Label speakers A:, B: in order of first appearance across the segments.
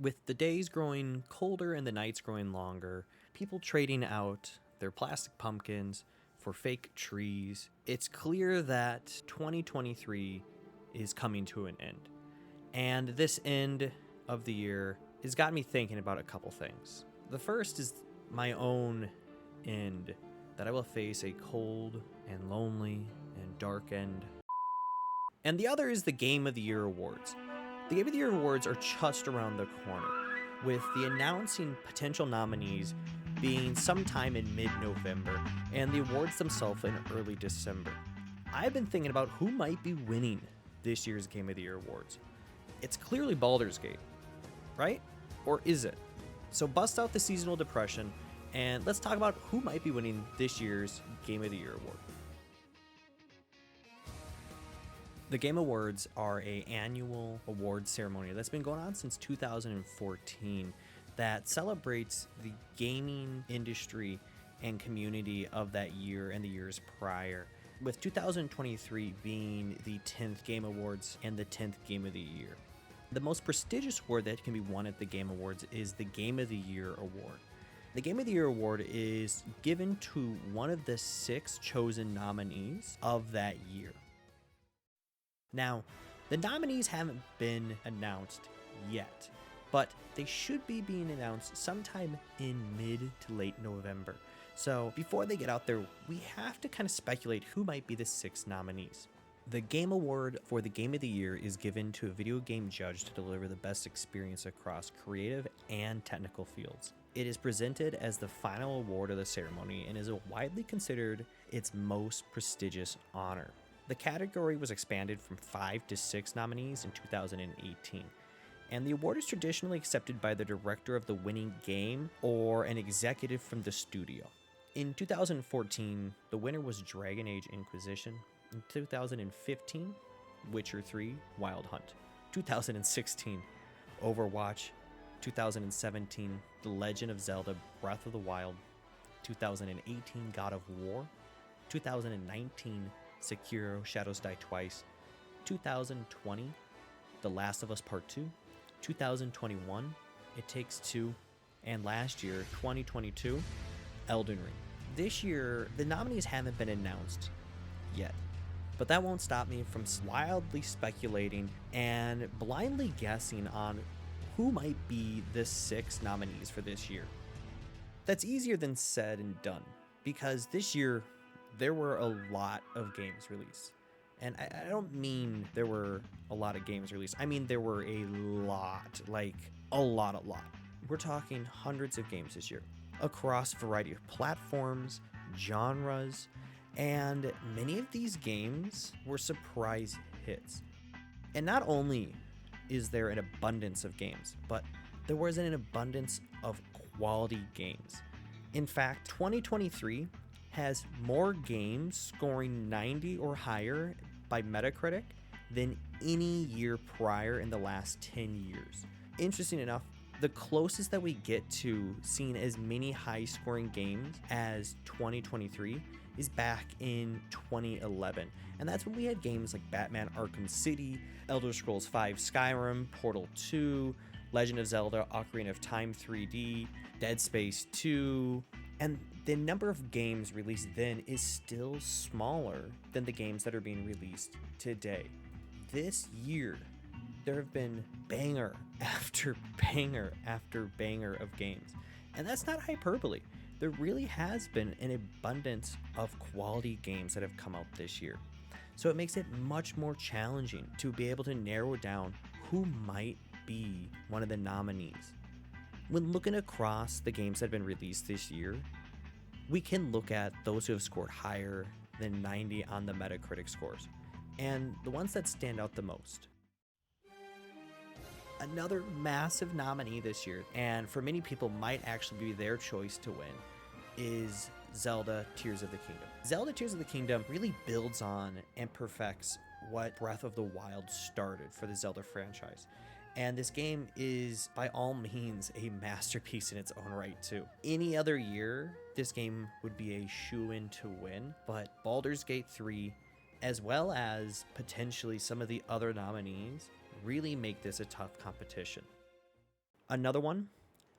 A: With the days growing colder and the nights growing longer, people trading out their plastic pumpkins for fake trees, it's clear that 2023 is coming to an end. And this end of the year has got me thinking about a couple things. The first is my own end, that I will face a cold and lonely and dark end. And the other is the Game of the Year awards. The Game of the Year awards are just around the corner, with the announcing potential nominees being sometime in mid-November and the awards themselves in early December. I've been thinking about who might be winning this year's Game of the Year awards. It's clearly Baldur's Gate, right? Or is it? So bust out the seasonal depression and let's talk about who might be winning this year's Game of the Year award. The Game Awards are an annual award ceremony that's been going on since 2014 that celebrates the gaming industry and community of that year and the years prior, with 2023 being the 10th Game Awards and the 10th Game of the Year. The most prestigious award that can be won at the Game Awards is the Game of the Year award. The Game of the Year award is given to one of the 6 chosen nominees of that year. Now, the nominees haven't been announced yet, but they should be being announced sometime in mid to late November. So before they get out there, we have to kind of speculate who might be the 6 nominees. The Game Award for the Game of the Year is given to a video game judge to deliver the best experience across creative and technical fields. It is presented as the final award of the ceremony and is widely considered its most prestigious honor. The category was expanded from 5 to 6 nominees in 2018, and the award is traditionally accepted by the director of the winning game or an executive from the studio. In 2014, the winner was Dragon Age Inquisition. In 2015, Witcher 3 Wild Hunt. 2016, Overwatch. 2017, The Legend of Zelda Breath of the Wild. 2018, God of War. 2019, Sekiro Shadows Die Twice. 2020, The Last of Us Part 2. 2021, It Takes Two. And last year, 2022, Elden Ring. This year, the nominees haven't been announced yet, but that won't stop me from wildly speculating and blindly guessing on who might be the 6 nominees for this year. That's easier than said and done, because this year there were a lot of games released. And I don't mean there were a lot of games released. I mean there were a lot, like a lot. We're talking hundreds of games this year across a variety of platforms, genres, and many of these games were surprise hits. And not only is there an abundance of games, but there was an abundance of quality games. In fact, 2023 has more games scoring 90 or higher by Metacritic than any year prior in the last 10 years. Interesting enough, the closest that we get to seeing as many high-scoring games as 2023 is back in 2011. And that's when we had games like Batman Arkham City, Elder Scrolls V Skyrim, Portal 2, Legend of Zelda Ocarina of Time 3D, Dead Space 2, and the number of games released then is still smaller than the games that are being released today. This year, there have been banger after banger after banger of games. And that's not hyperbole. There really has been an abundance of quality games that have come out this year. So it makes it much more challenging to be able to narrow down who might be one of the nominees. When looking across the games that have been released this year, we can look at those who have scored higher than 90 on the Metacritic scores, and the ones that stand out the most. Another massive nominee this year, and for many people might actually be their choice to win, is Zelda Tears of the Kingdom. Zelda Tears of the Kingdom really builds on and perfects what Breath of the Wild started for the Zelda franchise. And this game is, by all means, a masterpiece in its own right, too. Any other year, this game would be a shoo-in to win, but Baldur's Gate 3, as well as potentially some of the other nominees, really make this a tough competition. Another one,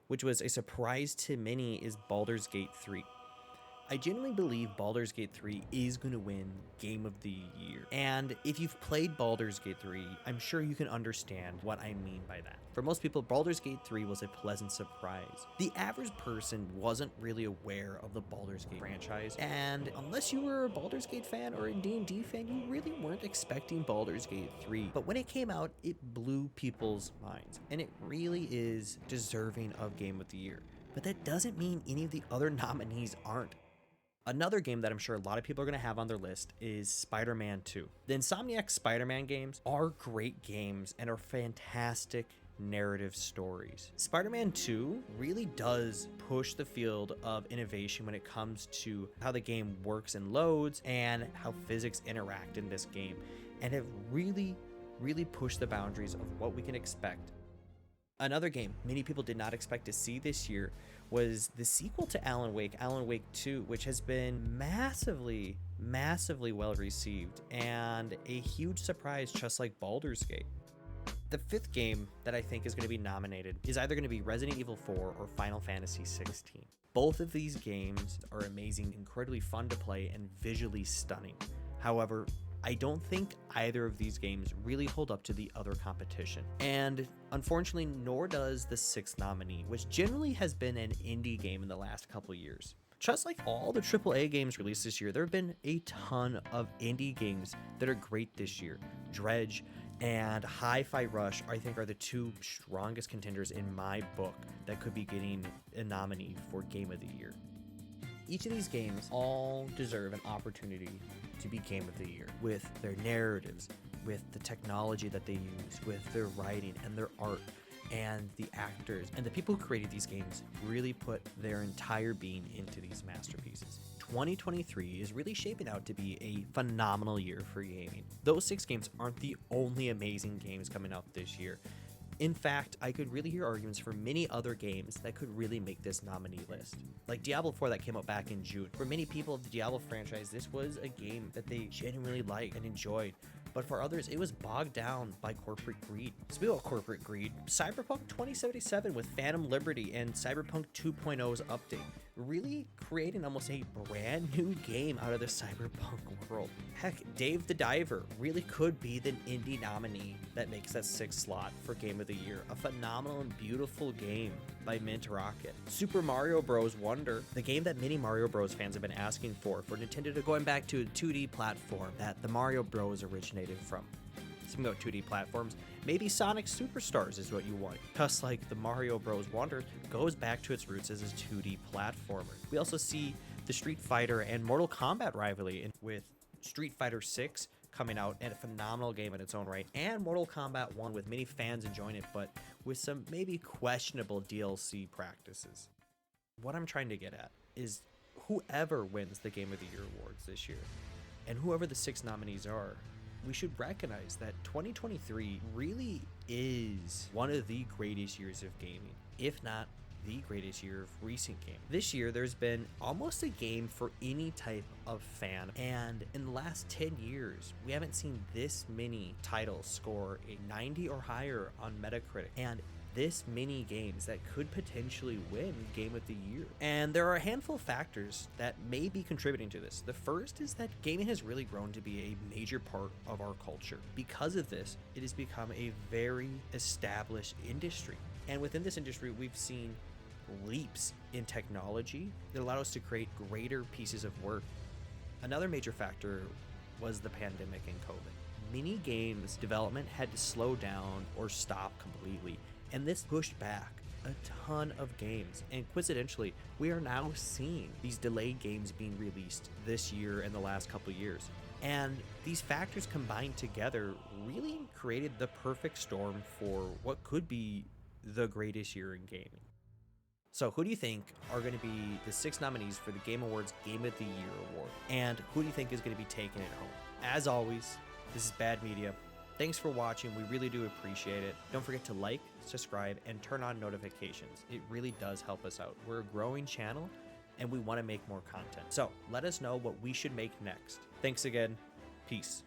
A: which was a surprise to many, is Baldur's Gate 3. I genuinely believe Baldur's Gate 3 is going to win Game of the Year. And if you've played Baldur's Gate 3, I'm sure you can understand what I mean by that. For most people, Baldur's Gate 3 was a pleasant surprise. The average person wasn't really aware of the Baldur's Gate franchise, and unless you were a Baldur's Gate fan or a D&D fan, you really weren't expecting Baldur's Gate 3. But when it came out, it blew people's minds, and it really is deserving of Game of the Year. But that doesn't mean any of the other nominees aren't. Another game that I'm sure a lot of people are going to have on their list is Spider-Man 2. The Insomniac Spider-Man games are great games and are fantastic narrative stories. Spider-Man 2 really does push the field of innovation when it comes to how the game works and loads and how physics interact in this game, and have really pushed the boundaries of what we can expect. Another game many people did not expect to see this year was the sequel to Alan Wake 2, which has been massively well received and a huge surprise, just like Baldur's Gate. The fifth game that I think is going to be nominated is either going to be Resident Evil 4 or Final Fantasy 16. Both of these games are amazing, incredibly fun to play, and visually stunning. However, I don't think either of these games really hold up to the other competition. And unfortunately, nor does the sixth nominee, which generally has been an indie game in the last couple years. Just like all the AAA games released this year, there have been a ton of indie games that are great this year. Dredge and Hi-Fi Rush, I think, are the two strongest contenders in my book that could be getting a nominee for Game of the Year. Each of these games all deserve an opportunity to be Game of the Year, with their narratives, with the technology that they use, with their writing and their art, and the actors. And the people who created these games really put their entire being into these masterpieces. 2023 is really shaping out to be a phenomenal year for gaming. Those 6 games aren't the only amazing games coming out this year. In fact, I could really hear arguments for many other games that could really make this nominee list. Like Diablo 4 that came out back in June. For many people of the Diablo franchise, this was a game that they genuinely liked and enjoyed. But for others, it was bogged down by corporate greed. Speaking of corporate greed, Cyberpunk 2077 with Phantom Liberty and Cyberpunk 2.0's update really creating almost a brand new game out of the cyberpunk world. Heck, Dave the Diver really could be the indie nominee that makes that 6th slot for Game of the Year. A phenomenal and beautiful game by Mint Rocket. Super Mario Bros. Wonder, the game that many Mario Bros. Fans have been asking for Nintendo to going back to a 2D platform that the Mario Bros. Originated from. Speaking about 2D platforms, maybe Sonic Superstars is what you want. Just like the Mario Bros. Wonder goes back to its roots as a 2D platformer. We also see the Street Fighter and Mortal Kombat rivalry with Street Fighter 6 coming out, and a phenomenal game in its own right, and Mortal Kombat 1 with many fans enjoying it, but with some maybe questionable DLC practices. What I'm trying to get at is whoever wins the Game of the Year awards this year, and whoever the 6 nominees are, we should recognize that 2023 really is one of the greatest years of gaming, if not the greatest year of recent gaming. This year, there's been almost a game for any type of fan, and in the last 10 years, we haven't seen this many titles score a 90 or higher on Metacritic, and this many games that could potentially win Game of the Year. And there are a handful of factors that may be contributing to this. The first is that gaming has really grown to be a major part of our culture. Because of this, it has become a very established industry. And within this industry, we've seen leaps in technology that allowed us to create greater pieces of work. Another major factor was the pandemic and COVID. Many games development had to slow down or stop completely, and this pushed back a ton of games. And coincidentally, we are now seeing these delayed games being released this year and the last couple of years. And these factors combined together really created the perfect storm for what could be the greatest year in gaming. So who do you think are going to be the 6 nominees for the Game Awards Game of the Year award? And who do you think is going to be taking it home? As always, this is Bad Media. Thanks for watching. We really do appreciate it. Don't forget to like, subscribe, and turn on notifications. It really does help us out. We're a growing channel, and we want to make more content. So let us know what we should make next. Thanks again. Peace.